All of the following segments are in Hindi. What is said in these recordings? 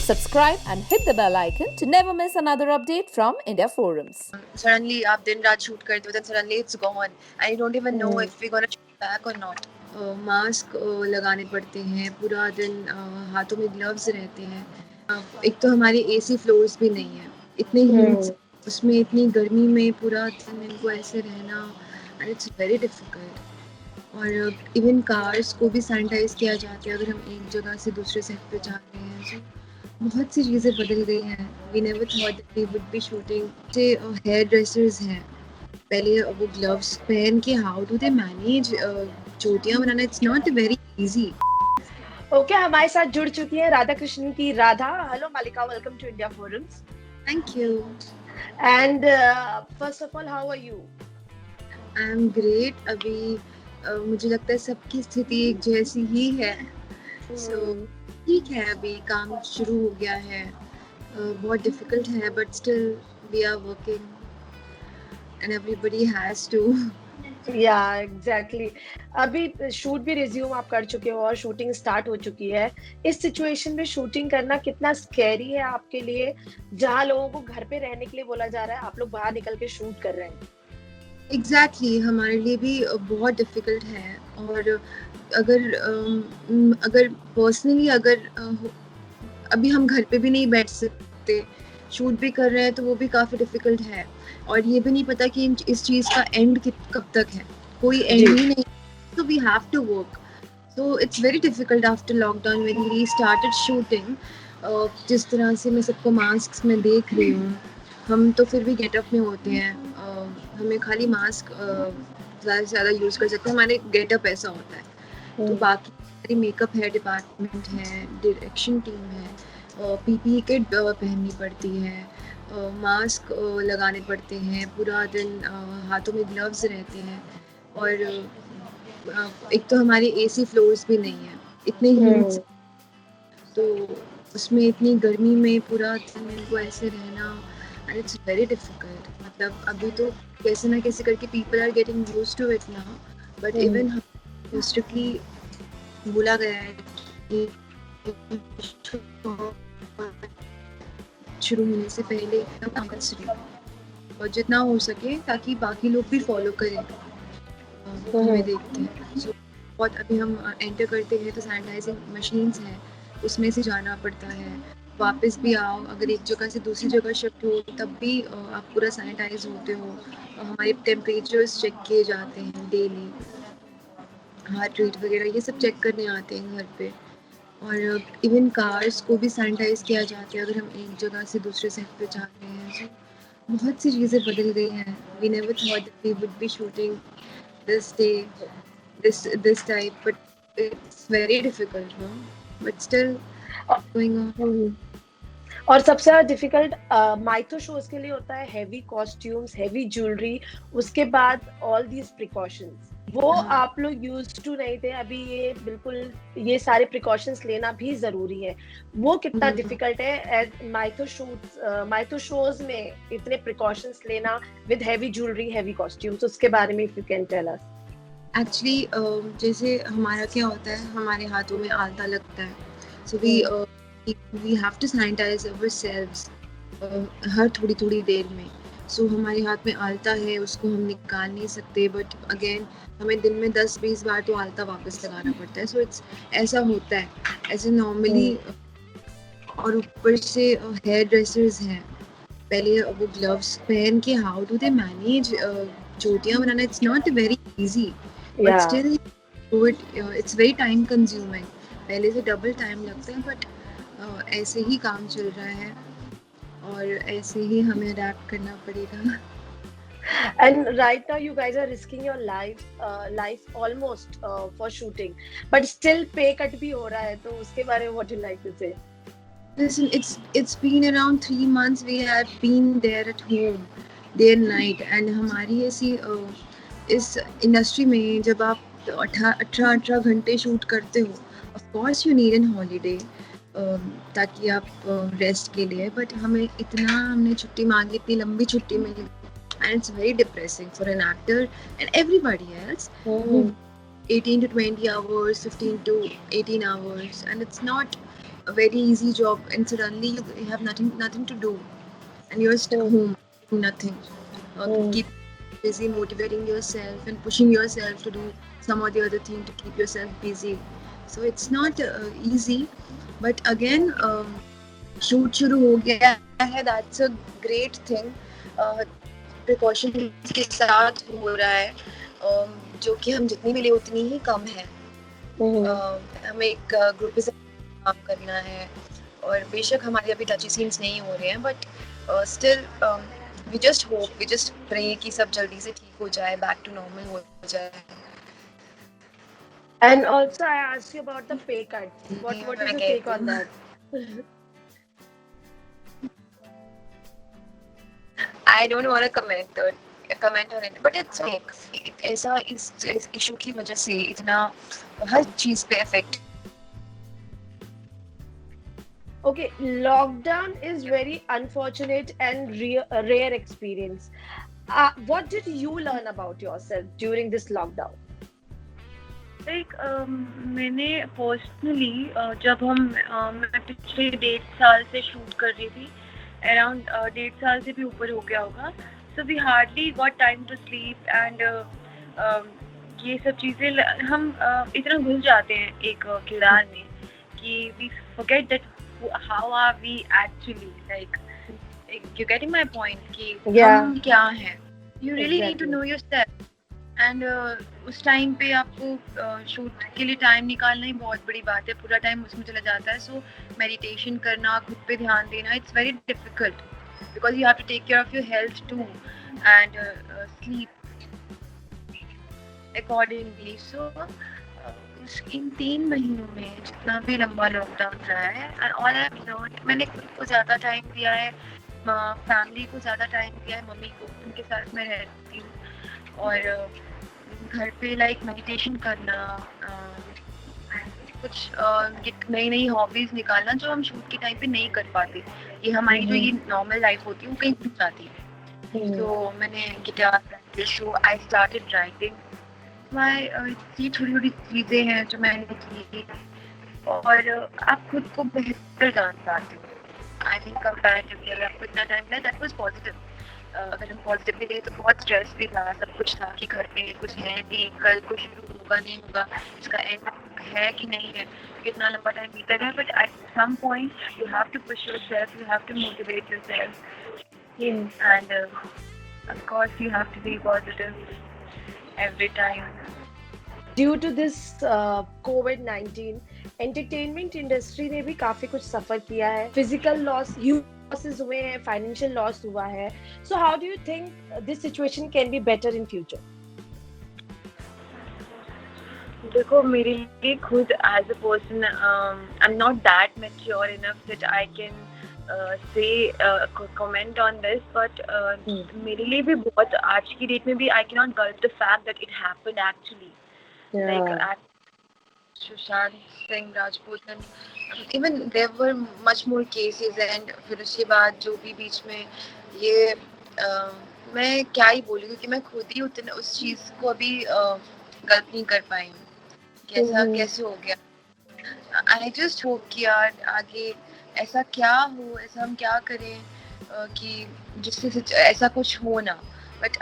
Subscribe and hit the bell icon to never miss another update from India Forums. Suddenly आप दिन रात शूट करते हो, then suddenly it's gone and you don't even know if we're gonna shoot back or not. Mask लगाने पड़ते हैं, पूरा दिन हाथों में ग्लव्स रहते हैं. एक तो हमारे एसी फ्लोर्स भी नहीं है, इतने हीट उसमें इतनी गर्मी में पूरा दिन इनको ऐसे रहना and it's very difficult. और इवन कार्स को भी सैनिटाइज किया जाता है अगर हम एक जगह से दूसरे साइड पे जा रहे हैं. So, बहुत सी चीज़ें बदल गई हैं. We never thought that we would be shooting. जे हेयर ड्रेसर्स हैं, पहले वो ग्लव्स पहन के हाउ डू दे मैनेज चोटियाँ बनाना. It's not very easy. Okay, हमारे साथ जुड़ चुकी है राधा कृष्णन की Radha. Hello Malika, welcome to India forums. Thank you. And first of all, how are you? I am great. अभी मुझे लगता है सबकी स्थिति एक जैसी ही है. सो ठीक है, अभी काम शुरू हो गया है. बहुत डिफिकल्ट है but still we are working and everybody has to. Yeah exactly. अभी शूट भी रिज्यूम आप कर चुके हो और शूटिंग स्टार्ट हो चुकी है. इस सिचुएशन में शूटिंग करना कितना स्कैरी है आपके लिए, जहाँ लोगों को घर पे रहने के लिए बोला जा रहा है, आप लोग बाहर निकल के शूट कर रहे हैं? एग्जैक्टली हमारे लिए भी बहुत डिफ़िकल्ट है. और अगर पर्सनली अभी हम घर पे भी नहीं बैठ सकते, शूट भी कर रहे हैं तो वो भी काफ़ी डिफ़िकल्ट है. और ये भी नहीं पता कि इस चीज़ का एंड कब तक है. कोई एंड ही नहीं. तो we have to work. So it's very difficult after lockdown when we started shooting. जिस तरह से मैं सबको मास्क में देख रही हूँ, हम तो फिर भी गेटअप में होते हैं. हमें खाली मास्क ज़्यादा से ज़्यादा यूज़ कर सकते हैं. हमारे गेटअप ऐसा होता है. तो बाकी हमारी मेकअप है, डिपार्टमेंट है, डायरेक्शन टीम है, पीपीई किट पहननी पड़ती है, मास्क लगाने पड़ते हैं, पूरा दिन हाथों में ग्लव्स रहते हैं. और एक तो हमारे एसी फ्लोर्स भी नहीं है, इतने हीट. तो उसमें इतनी गर्मी में पूरा दिन इनको ऐसे रहना and it's very difficult. मतलब अभी तो कैसे ना कैसे करके people are getting used to it now. But even strictly बोला गया है कि शुरू होने से पहले कंपल्सरी, और जितना हो सके ताकि बाकी लोग भी फॉलो करें. हमें देखते हैं. So, बहुत अभी हम एंटर करते हैं तो सैनिटाइजिंग मशीन्स हैं, उसमें से जाना पड़ता है. वापस भी आओ, अगर एक जगह से दूसरी जगह शिफ्ट हो तब भी आप पूरा सैनिटाइज होते हो. हमारे टेम्परेचर्स चेक किए जाते हैं डेली, हार्ट रेट वगैरह ये सब चेक करने आते हैं घर पे. और इवन कार्स को भी सैनिटाइज किया जाता है अगर हम एक जगह से दूसरे साइड पे जा रहे हैं. So, बहुत सी चीज़ें बदल गई हैं. We never thought that we would be shooting this day, this type, but it's very difficult, no? But still going on. और सबसे ज्यादा डिफिकल्ट माइथो शोज के लिए होता है हेवी कॉस्ट्यूम्स, हेवी ज्वेलरी, उसके बाद ऑल दीज प्रिकॉशंस. वो आप लोग यूज्ड टू नहीं थे. अभी ये बिल्कुल ये सारे प्रिकॉशंस लेना भी जरूरी है. वो कितना डिफिकल्ट है माइथो शोज में इतने प्रिकॉशंस लेना with heavy jewellery, heavy costumes, उसके बारे में if you can tell us. Actually जैसे हमारा क्या होता है, हमारे हाथों में आलता लगता है. सो we have to sanitize ourselves हर थोड़ी देर में. सो हमारे हाथ में आलता है, उसको हम निकाल नहीं सकते. बट अगेन हमें दिन में 10-20 बार तो आलता वापस लगाना पड़ता है. सो इट्स ऐसा होता है ऐसे नॉर्मली. और ऊपर से हेयर ड्रेसर्स हैं, पहले वो ग्लव्स पहन के हाउ डू दे मैनेज चोटियाँ बनाना. It's not very easy but still it's very time consuming. पहले से डबल टाइम लगता है बट ऐसे ही काम चल रहा है और ऐसे ही हमें अडैप्ट करना पड़ेगा. And right now you guys are risking your life almost for shooting, but still pay cut भी हो रहा है, तो उसके बारे में what you like to say? Listen, it's been around 3 months we have been there at home day and night. And हमारी ऐसी इस इंडस्ट्री में जब आप 18 घंटे शूट करते हो, of course you need an holiday ताकि आप रेस्ट के लिए. बट हमने छुट्टी मांगी, इतनी लंबी छुट्टी मिली. And it's very depressing for an actor and everybody else. 18 to 20 hours, 15 to 18 hours, and it's not a very easy job, and suddenly you have nothing to do, and you're home doing nothing. Keep busy motivating yourself and pushing yourself to do some or the other thing to keep yourself busy. So it's not easy, but again, shoot शुरू हो गया है, that's a great thing. Precaution के साथ हो रहा है, जो कि हम जितनी मिले उतनी ही कम है. हमें एक ग्रुप से काम करना है, और बेशक हमारे अभी टची सीन्स नहीं हो रहे हैं, but still we just hope, we just pray कि सब जल्दी से ठीक हो जाए, बैक टू नॉर्मल हो जाए. And also, I asked you about the pay cut. What is your take on that? I don't want to comment on it, but it's like ऐसा इस इशू की वजह से इतना हर चीज पे effect. Okay, lockdown is very unfortunate and rare experience. What did you learn about yourself during this lockdown? Like मैंने पर्सनली जब मैं पिछले 1.5 साल से शूट कर रही थी, अराउंड 1.5 साल से भी ऊपर हो गया होगा, so we hardly got time to sleep and ये सब चीज़ें हम इतना घुस जाते हैं एक किरदार में कि we forget that how are we actually, like you getting my point कि हम क्या हैं. You really need to know yourself, and उस टाइम पे आपको शूट के लिए टाइम निकालना ही बहुत बड़ी बात है, पूरा टाइम उसमें चला जाता है. सो मेडिटेशन करना, खुद पे ध्यान देना, it's very difficult because you have to take care of your health too and sleep accordingly. So in 3 महीनों में जितना भी लंबा लॉकडाउन रहा है, and all I have learned, मैंने खुद को ज़्यादा टाइम दिया है, फैमिली को ज़्यादा टाइम दिया है, मम्मी को, उनके साथ मैं रहती हूँ, और घर पे लाइक मेडिटेशन करना, कुछ नई हॉबीज निकालना जो हम शूट के टाइम पे नहीं कर पाते. ये हमारी जो ये नॉर्मल लाइफ होती है वो कहीं घुस जाती है. तो मैंने guitar practice, so I started writing. ये छोटी चीज़ें हैं जो मैंने की, और आप खुद को बेहतर जान पाते हो. आई थिंक कंपैरेटिवली अगर आपको इतना टाइम मिला, दैट वाज पॉजिटिव. अगर हम पॉजिटिव भी दें तो बहुत स्ट्रेस भी था, सब कुछ था कि घर पे कुछ है नहीं, कल कुछ शुरू होगा नहीं होगा, इसका एंड है कि नहीं है, कितना लंबा टाइम बीता गया. But at some point you have to push yourself, you have to motivate yourself, and of course you have to be positive every time. Due to this COVID-19, entertainment industry ने भी काफी कुछ सफर किया है. Physical loss, losses हुए हैं, financial loss हुआ है. So how do you think this situation can be better in future? देखो, मेरे लिए खुद as a person, I'm not that mature enough that I can say comment on this, but मेरे लिए भी बहुत, आज की डेट में भी I cannot gulp the fact that it happened actually. Like Sushant Singh Rajput, and even there were much more cases, and फिर उसके बाद जो भी बीच में ये मैं क्या ही बोलूँ, क्योंकि मैं खुद ही उतना उस चीज़ को अभी गल्प नहीं कर पाई हूँ कि ऐसा कैसे हो गया. आई जस्ट होप कि यार आगे ऐसा क्या हो, ऐसा हम क्या करें कि जिससे ऐसा कुछ हो ना. But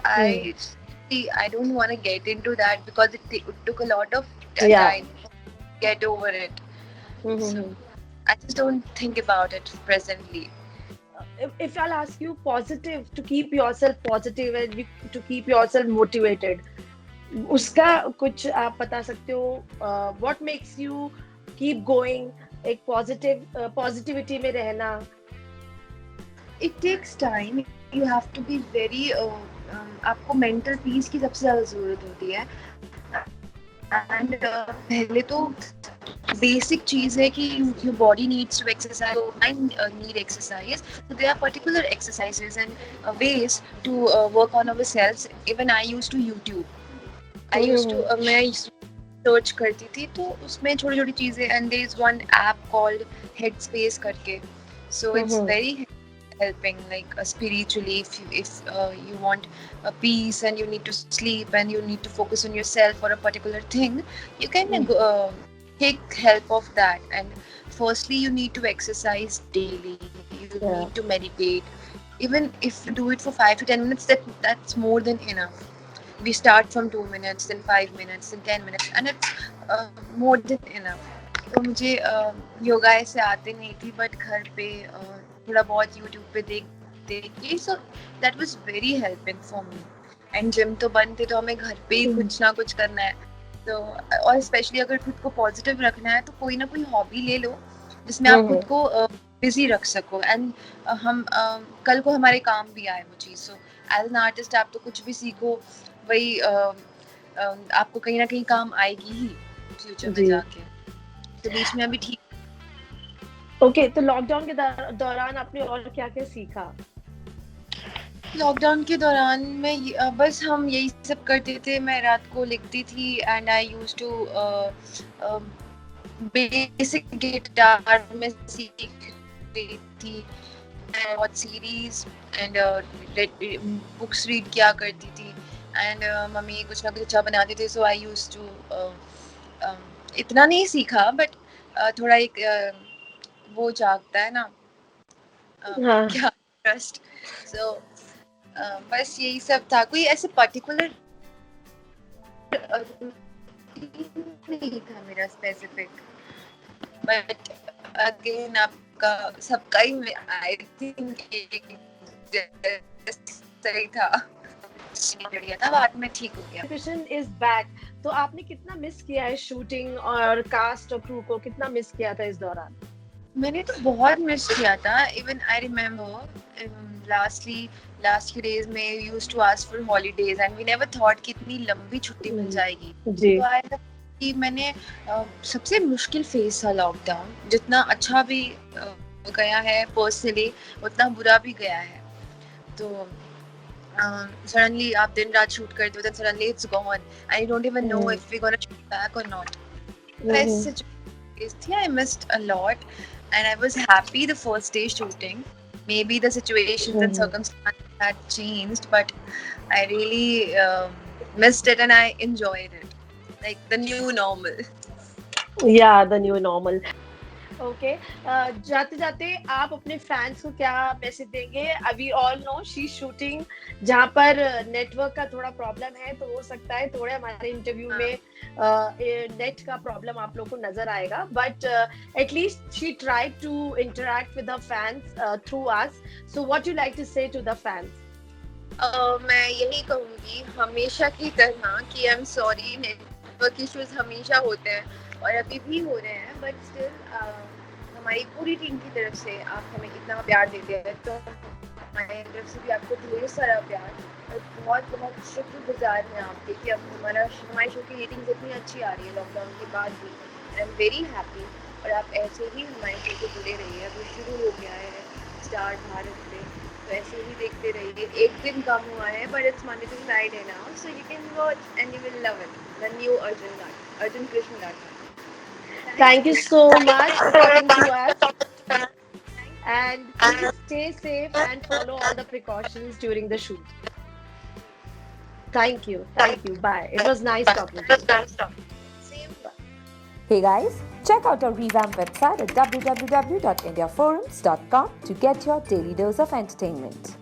I don't want to get into that because it took a lot of time to get over it. So I just don't think about it presently. If I'll ask you positive, to keep yourself positive and to keep yourself motivated, उसका कुछ आप बता सकते हो? What makes you keep going? एक positivity में रहना. It takes time. You have to be very आपको मेंटल पीस की सबसे ज़्यादा ज़रूरत होती है. एंड पहले तो बेसिक चीज़ है कि your body needs to exercise, mind need exercise. So there are particular exercises and ways to work on ourselves. Even I used to YouTube, मैं सर्च करती थी तो उसमें छोटी छोटी चीज़ें, and there is one app called Headspace करके. सो इट्स वेरी helping, like spiritually, if you want peace and you need to sleep and you need to focus on yourself for a particular thing, you can take help of that. And firstly you need to exercise daily, you Yeah. need to meditate. Even if you do it for 5 to 10 minutes, that's more than enough. We start from 2 minutes, then 5 minutes, then 10 minutes, and it's more than enough. तो मुझे योगा ऐसे आते नहीं थी, बट घर पे थोड़ा बहुत यूट्यूब पे देख के, so that was very helping for me. And gym तो बंद थे, तो हमें घर पे ही कुछ ना कुछ करना है. तो और स्पेशली अगर खुद को पॉजिटिव रखना है, तो कोई ना कोई हॉबी ले लो जिसमें आप खुद को बिजी रख सको. एंड हम कल को हमारे काम भी आए वो चीज़. सो एज एन आर्टिस्ट आप तो कुछ भी सीखो, वही आपको कहीं ना कहीं काम आएगी ही फ्यूचर में जी. जाके. तो बीच में अभी ठीक. ओके, तो लॉकडाउन के दौरान आपने और क्या क्या सीखा? लॉकडाउन के दौरान मैं बस हम यही सब करते थे. मैं रात को लिखती थी, and I used to basic guitar में सीख रही थी, बहुत सीरीज एंड बुक्स रीड किया करती थी. एंड मम्मी कुछ ना कुछ अच्छा बनाती थी, सो आई यूज्ड टू इतना नहीं सीखा, बट थोड़ा एक वो जागता है ना, हाँ. क्या ट्रस्ट. सो बस यही सब था. कोई ऐसे पर्टिकुलर नहीं था मेरा स्पेसिफिक, बट अगेन आपका सबका ही आई थिंक सही था. बढ़िया था, बाद में ठीक हो गया. Krishna is back. तो आपने कितना मिस किया है शूटिंग और कास्ट और क्रू को, कितना मिस किया था इस दौरान? मैंने तो बहुत मिस किया था. Even I remember last few days में used to ask for holidays, and we never thought कि इतनी लंबी छुट्टी मिल जाएगी. जी. तो आई कि मैंने सबसे मुश्किल फेज था लॉकडाउन. जितना अच्छा भी गया है पर्सनली, उतना बुरा भी गया है. तो सडनली आप दिन रात शूट करते हो, then suddenly it's gone and you don't even know if we're gonna shoot back or not. Best situation, I missed a lot, and I was happy the first day shooting. Maybe the situations and circumstances had changed, but I really missed it, and I enjoyed it, like the new normal. Yeah, the new normal. Okay, जाते जाते आप अपने फैंस को क्या मैसेज देंगे? We all know she shooting जहाँ पर नेटवर्क का थोड़ा प्रॉब्लम है, तो हो सकता है थोड़े हमारे इंटरव्यू में नेट का प्रॉब्लम आप लोग को नजर आएगा, but at least she tried to interact with the fans through us. So what you like to say to the fans? मैं यही कहूँगी हमेशा की तरह कि I am sorry, network issues हमेशा होते हैं और अभी भी हो रहे हैं, बट स्टिल हमारी पूरी टीम की तरफ से आप हमें इतना प्यार देते हैं, तो हमारी तरफ से भी आपको ढेर सारा प्यार और बहुत बहुत शुक्रगुजार हैं आपके कि अब हमारे शो की रेटिंग्स इतनी अच्छी आ रही है लॉकडाउन के बाद भी. आई एम वेरी हैप्पी, और आप ऐसे ही हमारे शो को जुड़े रहिए. अभी शुरू हो गया है स्टार भारत पे, तो ऐसे ही देखते रहिए. एक दिन कम हुआ है, but it's Monday to Friday now, so you can watch and you will love it. The new Arjun Krishna Nath. Thank you so much for coming to us, and please stay safe and follow all the precautions during the shoot. Thank you. Bye. It was nice talking to you. Hey guys, check out our revamped website at www.indiaforums.com to get your daily dose of entertainment.